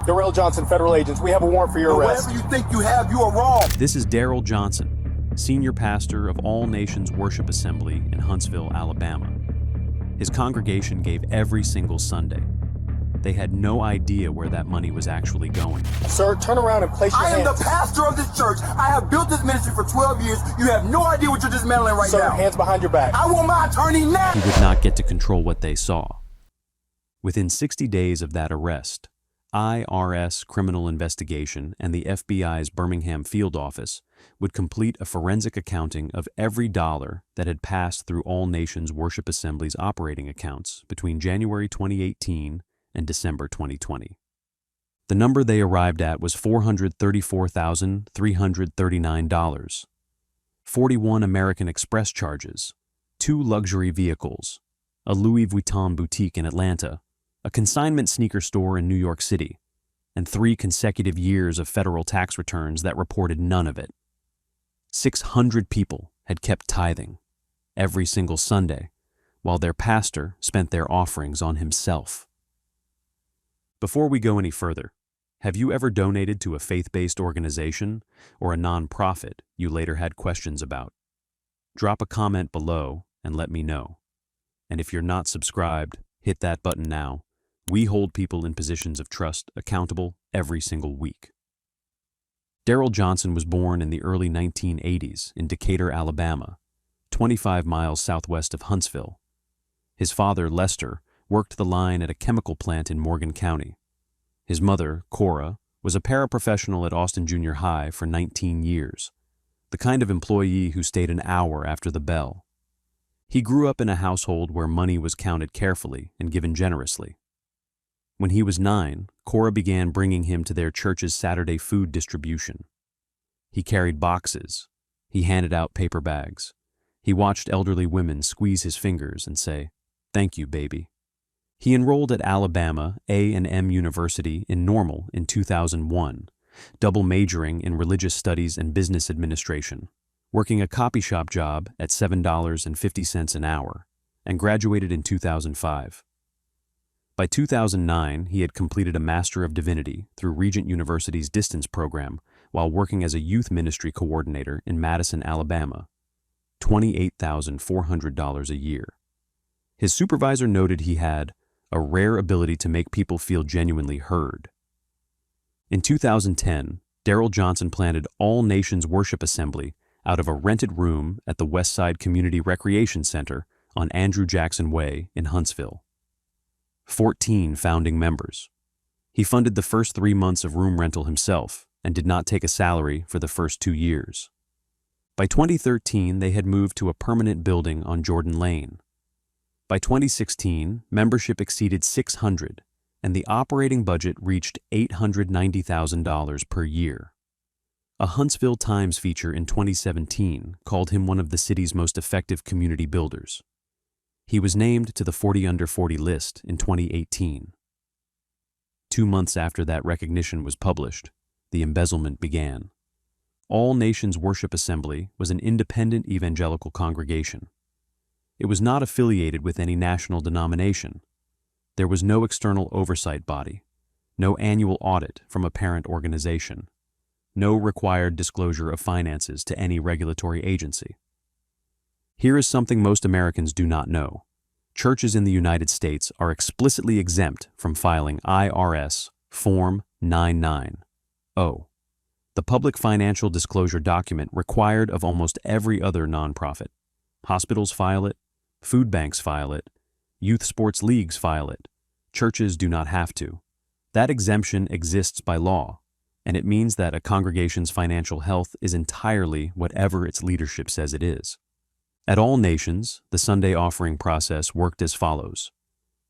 Darrell Johnson, federal agents. We have a warrant for your arrest. Whatever you think you have, you are wrong. This is Darrell Johnson, senior pastor of All Nations Worship Assembly in Huntsville, Alabama. His congregation gave every single Sunday. They had no idea where that money was actually going. Sir, turn around and place your hands. I am the pastor of this church. I have built this ministry for 12 years. You have no idea what you're dismantling right now. Sir, hands behind your back. I want my attorney now. He would not get to control what they saw. Within 60 days of that arrest, IRS Criminal Investigation and the FBI's Birmingham field office would complete a forensic accounting of every dollar that had passed through All Nations Worship Assembly's operating accounts between January 2018 and December 2020. The number they arrived at was $434,339, 41 American Express charges, 2 luxury vehicles, a Louis Vuitton boutique in Atlanta, a consignment sneaker store in New York City, and 3 consecutive years of federal tax returns that reported none of it. 600 people had kept tithing every single Sunday, while their pastor spent their offerings on himself. Before we go any further, have you ever donated to a faith-based organization or a non-profit you later had questions about? Drop a comment below and let me know. And if you're not subscribed, hit that button now. We hold people in positions of trust accountable every single week. Darrell Johnson was born in the early 1980s in Decatur, Alabama, 25 miles southwest of Huntsville. His father, Lester, worked the line at a chemical plant in Morgan County. His mother, Cora, was a paraprofessional at Austin Junior High for 19 years, the kind of employee who stayed an hour after the bell. He grew up in a household where money was counted carefully and given generously. When he was 9, Cora began bringing him to their church's Saturday food distribution. He carried boxes. He handed out paper bags. He watched elderly women squeeze his fingers and say, "Thank you, baby." He enrolled at Alabama A&M University in Normal in 2001, double majoring in religious studies and business administration, working a copy shop job at $7.50 an hour, and graduated in 2005. By 2009, he had completed a Master of Divinity through Regent University's distance program while working as a youth ministry coordinator in Madison, Alabama, $28,400 a year. His supervisor noted he had a rare ability to make people feel genuinely heard. In 2010, Darrell Johnson planted All Nations Worship Assembly out of a rented room at the Westside Community Recreation Center on Andrew Jackson Way in Huntsville. 14 founding members. He funded the first 3 months of room rental himself and did not take a salary for the first 2 years. By 2013, they had moved to a permanent building on Jordan Lane. By 2016, membership exceeded 600, and the operating budget reached $890,000 per year. A Huntsville Times feature in 2017 called him one of the city's most effective community builders. He was named to the 40 Under 40 list in 2018. 2 months after that recognition was published, the embezzlement began. All Nations Worship Assembly was an independent evangelical congregation. It was not affiliated with any national denomination. There was no external oversight body, no annual audit from a parent organization, no required disclosure of finances to any regulatory agency. Here is something most Americans do not know. Churches in the United States are explicitly exempt from filing IRS Form 990, the public financial disclosure document required of almost every other nonprofit. Hospitals file it, food banks file it, youth sports leagues file it. Churches do not have to. That exemption exists by law, and it means that a congregation's financial health is entirely whatever its leadership says it is. At All Nations, the Sunday offering process worked as follows.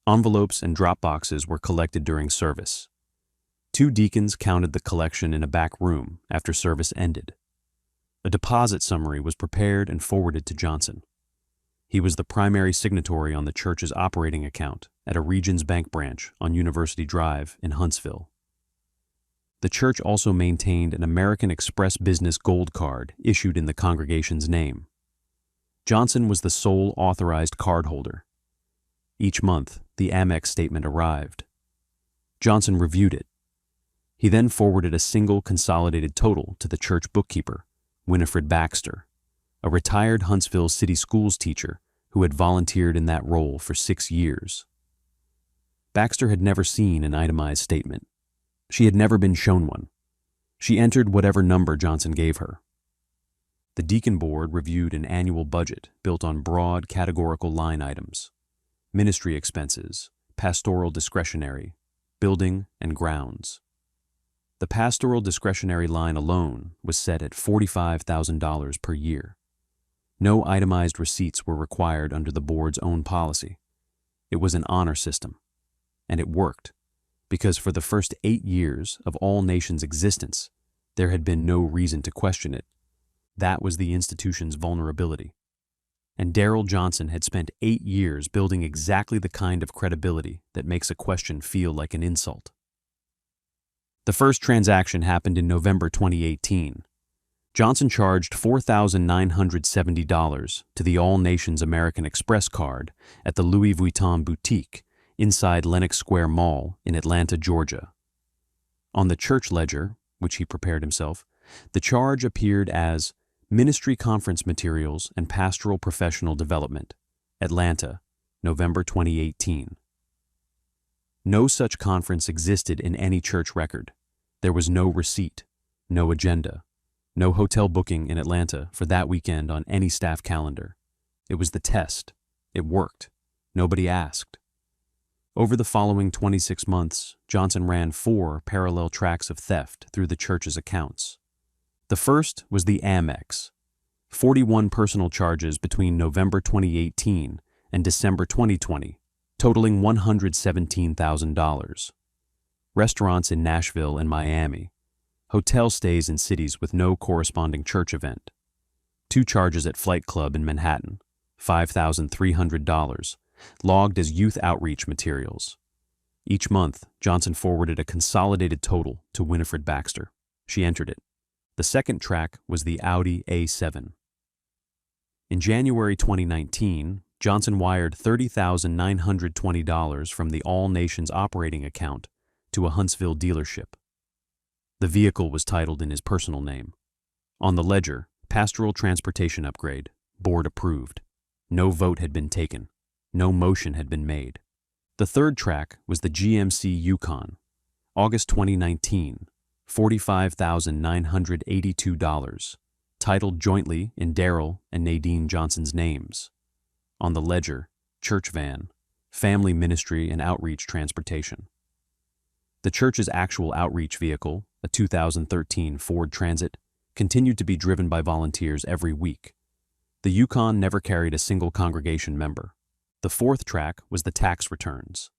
Envelopes and drop boxes were collected during service. 2 deacons counted the collection in a back room after service ended. A deposit summary was prepared and forwarded to Johnson. He was the primary signatory on the church's operating account at a Regions Bank branch on University Drive in Huntsville. The church also maintained an American Express Business Gold Card issued in the congregation's name. Johnson was the sole authorized cardholder. Each month, the Amex statement arrived. Johnson reviewed it. He then forwarded a single consolidated total to the church bookkeeper, Winifred Baxter, a retired Huntsville City Schools teacher who had volunteered in that role for 6 years. Baxter had never seen an itemized statement. She had never been shown one. She entered whatever number Johnson gave her. The deacon board reviewed an annual budget built on broad categorical line items: ministry expenses, pastoral discretionary, building and grounds. The pastoral discretionary line alone was set at $45,000 per year. No itemized receipts were required under the board's own policy. It was an honor system. And it worked, because for the first 8 years of All Nations' existence, there had been no reason to question it. That was the institution's vulnerability. And Daryl Johnson had spent 8 years building exactly the kind of credibility that makes a question feel like an insult. The first transaction happened in November 2018. Johnson charged $4,970 to the All Nations American Express card at the Louis Vuitton boutique inside Lenox Square Mall in Atlanta, Georgia. On the church ledger, which he prepared himself, the charge appeared as Ministry Conference Materials and Pastoral Professional Development, Atlanta, November 2018. No such conference existed in any church record. There was no receipt, no agenda, no hotel booking in Atlanta for that weekend on any staff calendar. It was the test. It worked. Nobody asked. Over the following 26 months, Johnson ran 4 parallel tracks of theft through the church's accounts. The first was the Amex, 41 personal charges between November 2018 and December 2020, totaling $117,000. Restaurants in Nashville and Miami, hotel stays in cities with no corresponding church event. 2 charges at Flight Club in Manhattan, $5,300, logged as youth outreach materials. Each month, Johnson forwarded a consolidated total to Winifred Baxter. She entered it. The second track was the Audi A7. In January 2019, Johnson wired $30,920 from the All Nations operating account to a Huntsville dealership. The vehicle was titled in his personal name. On the ledger, pastoral transportation upgrade, board approved. No vote had been taken. No motion had been made. The third track was the GMC Yukon, August 2019, $45,982, titled jointly in Daryl and Nadine Johnson's names. On the ledger, church van, family ministry and outreach transportation. The church's actual outreach vehicle, a 2013 Ford Transit, continued to be driven by volunteers every week. The Yukon never carried a single congregation member. The fourth track was the tax returns.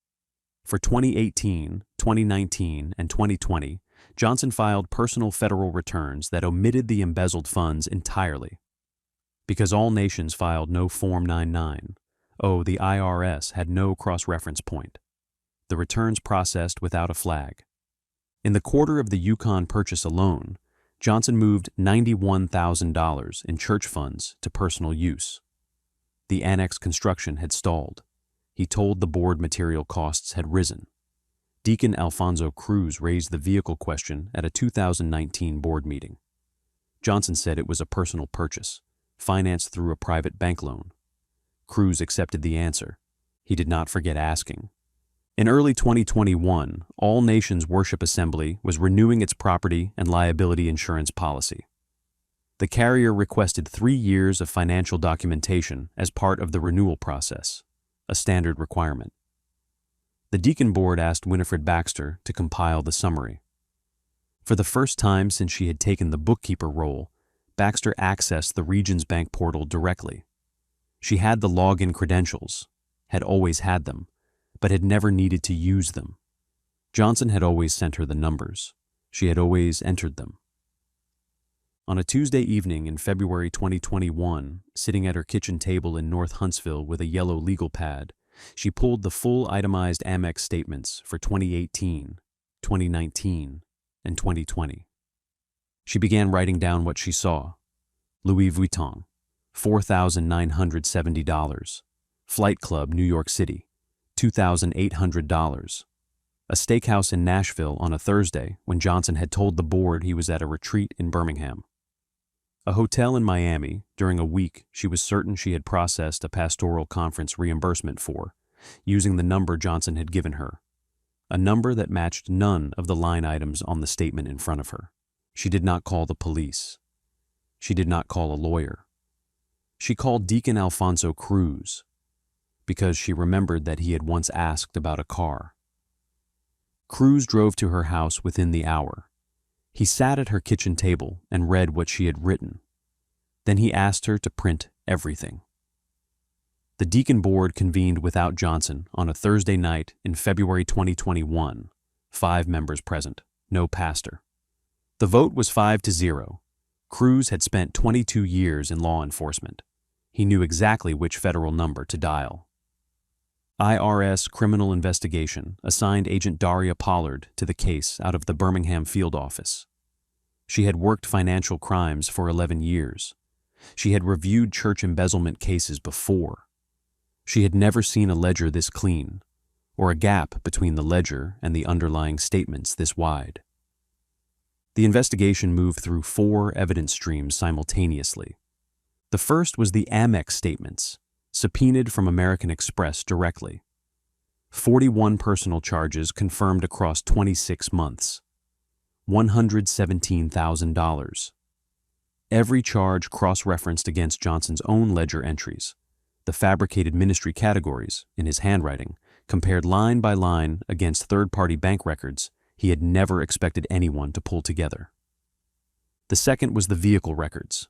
For 2018, 2019, and 2020, Johnson filed personal federal returns that omitted the embezzled funds entirely. Because All Nations filed no Form 99, the IRS had no cross-reference point. The returns processed without a flag. In the quarter of the Yukon purchase alone, Johnson moved $91,000 in church funds to personal use. The annex construction had stalled. He told the board material costs had risen. Deacon Alfonso Cruz raised the vehicle question at a 2019 board meeting. Johnson said it was a personal purchase, financed through a private bank loan. Cruz accepted the answer. He did not forget asking. In early 2021, All Nations Worship Assembly was renewing its property and liability insurance policy. The carrier requested 3 years of financial documentation as part of the renewal process, a standard requirement. The deacon board asked Winifred Baxter to compile the summary. For the first time since she had taken the bookkeeper role, Baxter accessed the Regions Bank portal directly. She had the login credentials, had always had them, but had never needed to use them. Johnson had always sent her the numbers. She had always entered them. On a Tuesday evening in February 2021, sitting at her kitchen table in North Huntsville with a yellow legal pad, she pulled the full itemized Amex statements for 2018, 2019, and 2020. She began writing down what she saw. Louis Vuitton, $4,970. Flight Club, New York City, $2,800. a steakhouse in Nashville on a Thursday when Johnson had told the board he was at a retreat in Birmingham. A hotel in Miami during a week she was certain she had processed a pastoral conference reimbursement for, using the number Johnson had given her, a number that matched none of the line items on the statement in front of her. She did not call the police. She did not call a lawyer. She called Deacon Alfonso Cruz because she remembered that he had once asked about a car. Cruz drove to her house within the hour. He sat at her kitchen table and read what she had written. Then he asked her to print everything. The deacon board convened without Johnson on a Thursday night in February 2021, 5 members present, no pastor. The vote was 5-0. Cruz had spent 22 years in law enforcement. He knew exactly which federal number to dial. IRS Criminal Investigation assigned Agent Daria Pollard to the case out of the Birmingham field office. She had worked financial crimes for 11 years. She had reviewed church embezzlement cases before. She had never seen a ledger this clean, or a gap between the ledger and the underlying statements this wide. The investigation moved through 4 evidence streams simultaneously. The first was the Amex statements, subpoenaed from American Express directly. 41 personal charges confirmed across 26 months. $117,000. Every charge cross-referenced against Johnson's own ledger entries. The fabricated ministry categories, in his handwriting, compared line by line against third-party bank records he had never expected anyone to pull together. The second was the vehicle records.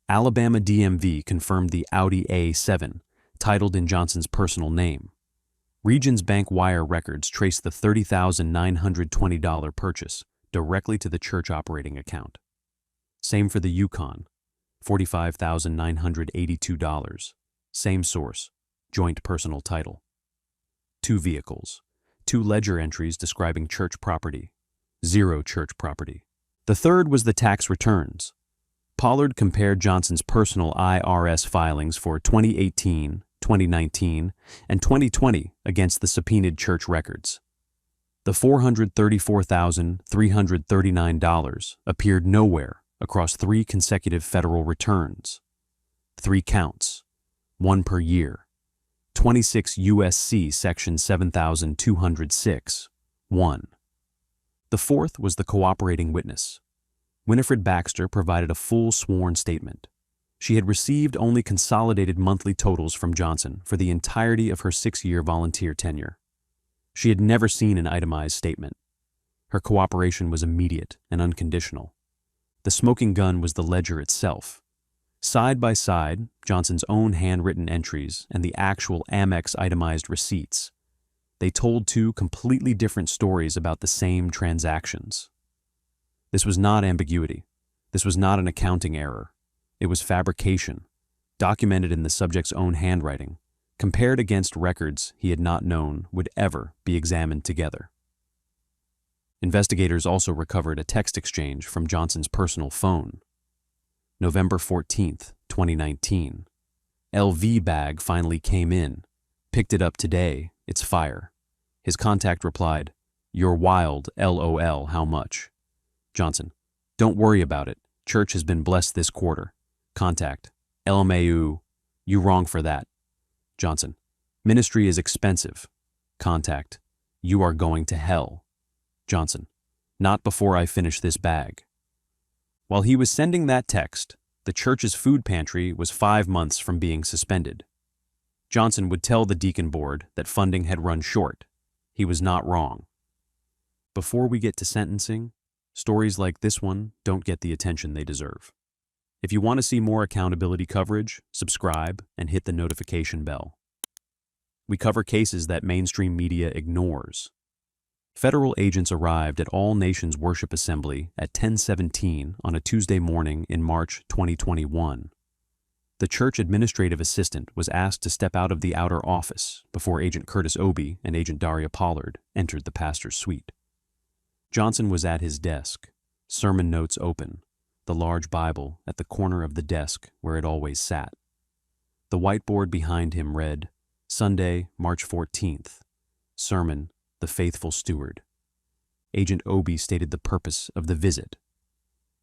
Alabama DMV confirmed the Audi A7, titled in Johnson's personal name. Regions Bank wire records traced the $30,920 purchase directly to the church operating account. Same for the Yukon, $45,982. Same source, joint personal title. 2 vehicles, 2 ledger entries describing church property, 0 church property. The third was the tax returns. Pollard compared Johnson's personal IRS filings for 2018, 2019, and 2020 against the subpoenaed church records. The $434,339 appeared nowhere across 3 consecutive federal returns. 3 counts, 1 per year. 26 U.S.C. Section 7206, 1. The fourth was the cooperating witness. Winifred Baxter provided a full sworn statement. She had received only consolidated monthly totals from Johnson for the entirety of her 6-year volunteer tenure. She had never seen an itemized statement. Her cooperation was immediate and unconditional. The smoking gun was the ledger itself. Side by side, Johnson's own handwritten entries and the actual Amex itemized receipts. They told 2 completely different stories about the same transactions. This was not ambiguity. This was not an accounting error. It was fabrication, documented in the subject's own handwriting, compared against records he had not known would ever be examined together. Investigators also recovered a text exchange from Johnson's personal phone. November 14th, 2019. LV bag finally came in. Picked it up today. It's fire. His contact replied, "You're wild, LOL, how much?" Johnson, "Don't worry about it. Church has been blessed this quarter." Contact, LMAU, "You wrong for that." Johnson, "Ministry is expensive." Contact, "You are going to hell." Johnson, "Not before I finish this bag." While he was sending that text, the church's food pantry was 5 months from being suspended. Johnson would tell the deacon board that funding had run short. He was not wrong. Before we get to sentencing, stories like this one don't get the attention they deserve. If you want to see more accountability coverage, subscribe and hit the notification bell. We cover cases that mainstream media ignores. Federal agents arrived at All Nations Worship Assembly at 10:17 on a Tuesday morning in March 2021. The church administrative assistant was asked to step out of the outer office before Agent Curtis Obie and Agent Daria Pollard entered the pastor's suite. Johnson was at his desk, sermon notes open, the large Bible at the corner of the desk where it always sat. The whiteboard behind him read, Sunday, March 14th, Sermon, the faithful steward. Agent Obi stated the purpose of the visit.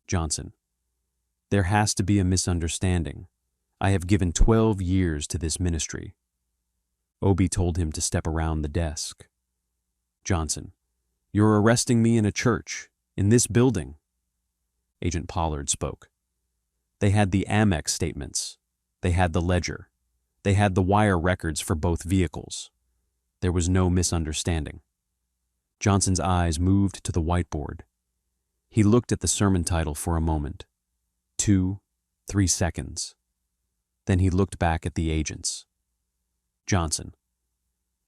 Johnson: there has to be a misunderstanding. I have given 12 years to this ministry. Obi told him to step around the desk. Johnson: you're arresting me in a church, in this building. Agent Pollard spoke. They had the Amex statements. They had the ledger. They had the wire records for both vehicles. There was no misunderstanding. Johnson's eyes moved to the whiteboard. He looked at the sermon title for a moment. 2, 3 seconds. Then he looked back at the agents. Johnson: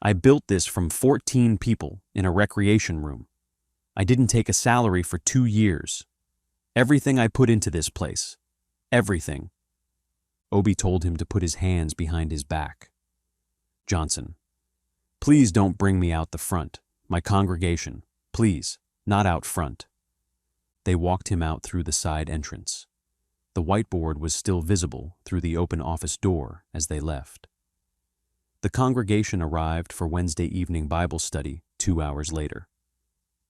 I built this from 14 people in a recreation room. I didn't take a salary for 2 years. Everything I put into this place. Everything. Obi told him to put his hands behind his back. Johnson: please don't bring me out the front. My congregation. Please, not out front. They walked him out through the side entrance. The whiteboard was still visible through the open office door as they left. The congregation arrived for Wednesday evening Bible study 2 hours later.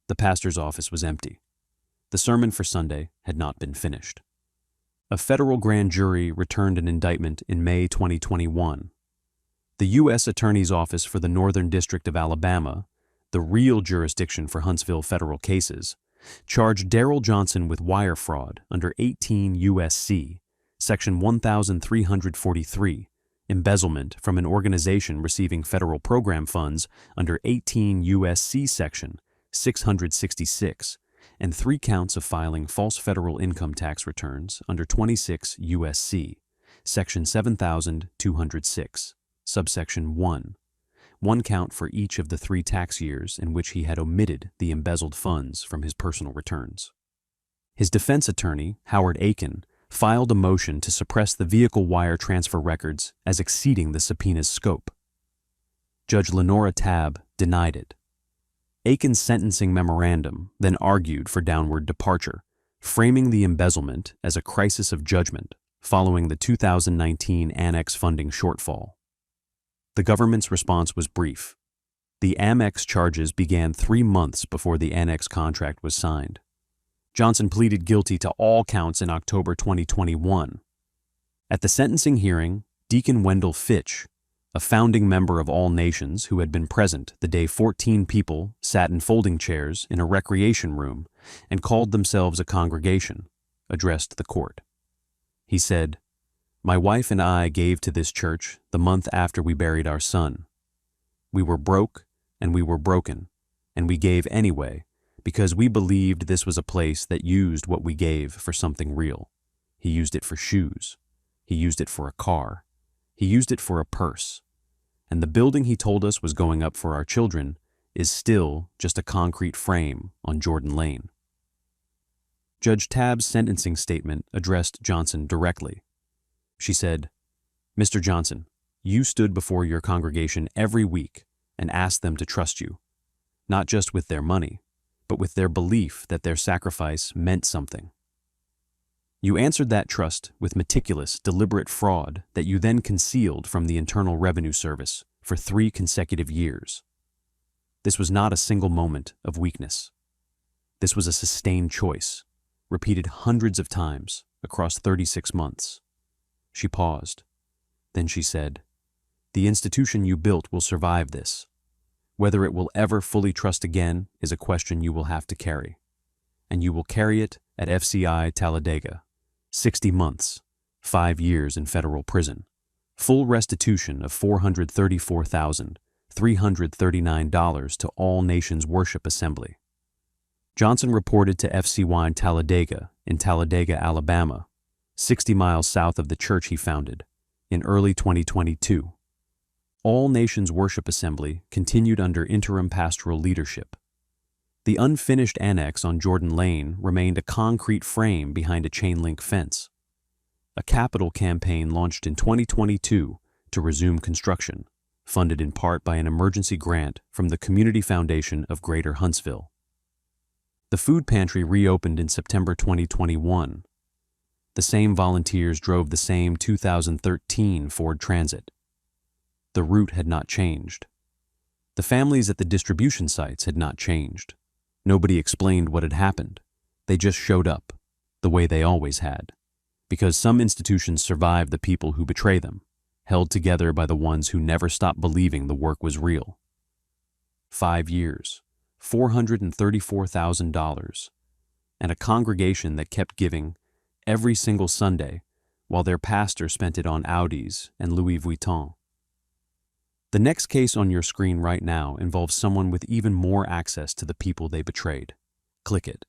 The pastor's office was empty. The sermon for Sunday had not been finished. A federal grand jury returned an indictment in May 2021. The U.S. Attorney's Office for the Northern District of Alabama, the real jurisdiction for Huntsville federal cases, charged Daryl Johnson with wire fraud under 18 U.S.C. Section 1343, embezzlement from an organization receiving federal program funds under 18 U.S.C. Section 666, and 3 counts of filing false federal income tax returns under 26 U.S.C. Section 7206, subsection 1. 1 count for each of the 3 tax years in which he had omitted the embezzled funds from his personal returns. His defense attorney, Howard Aiken, filed a motion to suppress the vehicle wire transfer records as exceeding the subpoena's scope. Judge Lenora Tabb denied it. Aiken's sentencing memorandum then argued for downward departure, framing the embezzlement as a crisis of judgment following the 2019 Annex funding shortfall. The government's response was brief. The Amex charges began 3 months before the Annex contract was signed. Johnson pleaded guilty to all counts in October 2021. At the sentencing hearing, Deacon Wendell Fitch, a founding member of All Nations who had been present the day 14 people sat in folding chairs in a recreation room and called themselves a congregation, addressed the court. He said, "My wife and I gave to this church the month after we buried our son. We were broke and we were broken, and we gave anyway because we believed this was a place that used what we gave for something real. He used it for shoes. He used it for a car. He used it for a purse. And the building he told us was going up for our children is still just a concrete frame on Jordan Lane." Judge Tabb's sentencing statement addressed Johnson directly. She said, "Mr. Johnson, you stood before your congregation every week and asked them to trust you, not just with their money, but with their belief that their sacrifice meant something. You answered that trust with meticulous, deliberate fraud that you then concealed from the Internal Revenue Service for 3 consecutive years. This was not a single moment of weakness. This was a sustained choice, repeated hundreds of times across 36 months. She paused. Then she said, "The institution you built will survive this. Whether it will ever fully trust again is a question you will have to carry. And you will carry it at FCI Talladega. 60 months, 5 years in federal prison, full restitution of $434,339 to All Nations Worship Assembly." Johnson reported to FCY Talladega in Talladega, Alabama, 60 miles south of the church he founded, in early 2022. All Nations Worship Assembly continued under interim pastoral leadership. The unfinished annex on Jordan Lane remained a concrete frame behind a chain-link fence. A capital campaign launched in 2022 to resume construction, funded in part by an emergency grant from the Community Foundation of Greater Huntsville. The food pantry reopened in September 2021. The same volunteers drove the same 2013 Ford Transit. The route had not changed. The families at the distribution sites had not changed. Nobody explained what had happened. They just showed up, the way they always had. Because some institutions survive the people who betray them, held together by the ones who never stopped believing the work was real. 5 years, $434,000, and a congregation that kept giving every single Sunday while their pastor spent it on Audis and Louis Vuitton. The next case on your screen right now involves someone with even more access to the people they betrayed. Click it.